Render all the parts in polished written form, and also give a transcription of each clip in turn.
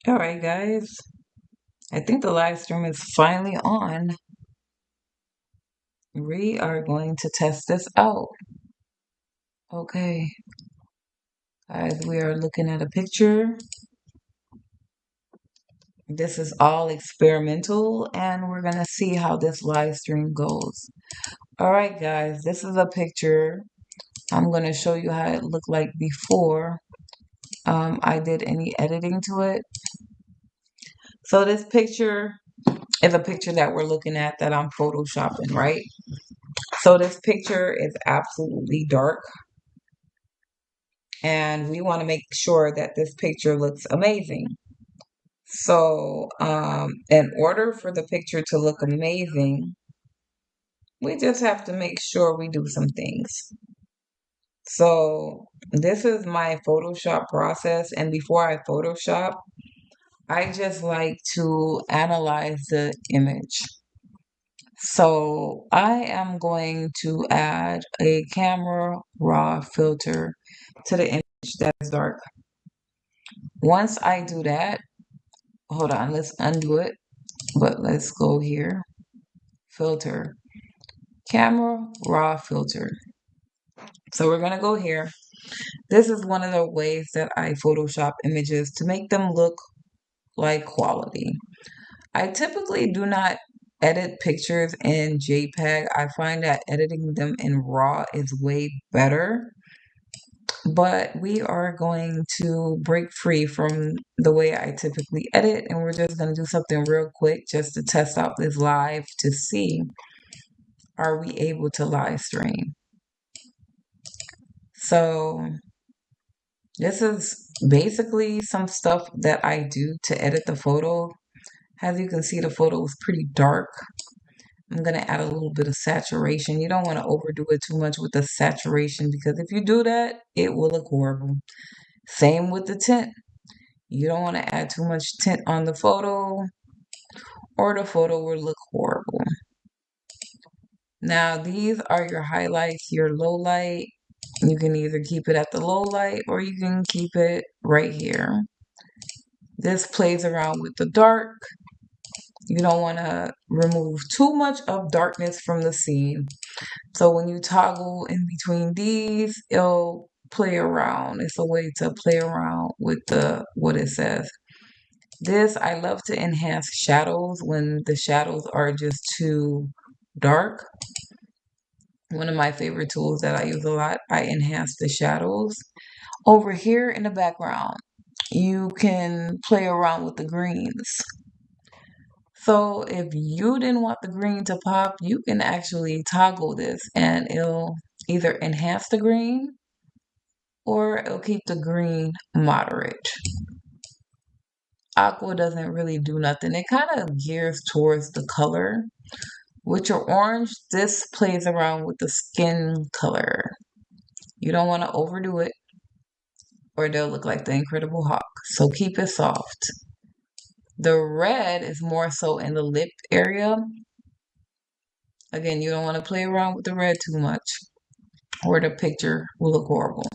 All right, guys. I think the live stream is finally on. We are going to test this out. Okay, guys, we are looking at a picture. This is all experimental, and we're going to see how this live stream goes. All right, guys, this is a picture. I'm going to show you how it looked like before I did any editing to it. So this picture is a picture that we're looking at that I'm photoshopping, right? So this picture is absolutely dark, and we want to make sure that this picture looks amazing. So, in order for the picture to look amazing, we just have to make sure we do some things. So, this is my Photoshop process, and before I Photoshop, I just like to analyze the image. So, I am going to add a camera raw filter to the image that is dark. Once I do that, hold on, let's undo it, but let's go here. Filter, camera raw filter. So we're gonna go here. This is one of the ways that I Photoshop images to make them look like quality. I typically do not edit pictures in JPEG. I find that editing them in RAW is way better. But we are going to break free from the way I typically edit, and we're just going to do something real quick just to test out this live to see, are we able to live stream. So this is basically some stuff that I do to edit the photo. As you can see, the photo is pretty dark. I'm going to add a little bit of saturation. You don't want to overdo it too much with the saturation, because if you do that, it will look horrible. Same with the tint. You don't want to add too much tint on the photo, or the photo will look horrible. Now, these are your highlights, your low light. You can either keep it at the low light or you can keep it right here. This plays around with the dark. You don't want to remove too much of darkness from the scene. So when you toggle in between these, it'll play around. It's a way to play around with what it says. This, I love to enhance shadows when the shadows are just too dark. One of my favorite tools that I use a lot, I enhance the shadows. Over here in the background, you can play around with the greens. So if you didn't want the green to pop, you can actually toggle this and it'll either enhance the green or it'll keep the green moderate. Aqua doesn't really do nothing. It kind of gears towards the color. With your orange, this plays around with the skin color. You don't want to overdo it or they'll look like the Incredible Hulk. So keep it soft. The red is more so in the lip area. Again, you don't want to play around with the red too much or the picture will look horrible.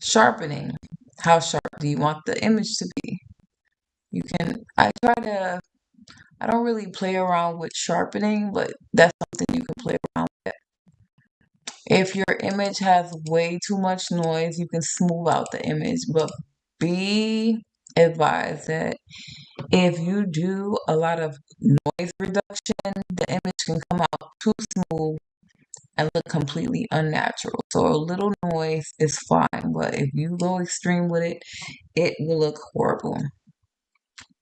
Sharpening. How sharp do you want the image to be? You can, I don't really play around with sharpening, but that's something you can play around with. If your image has way too much noise, you can smooth out the image, but be advised that if you do a lot of noise reduction, the image can come out too smooth and look completely unnatural. So a little noise is fine, but if you go extreme with it, it will look horrible.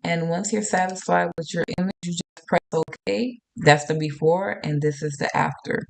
And once you're satisfied with your image, you just press OK. That's the before, and this is the after.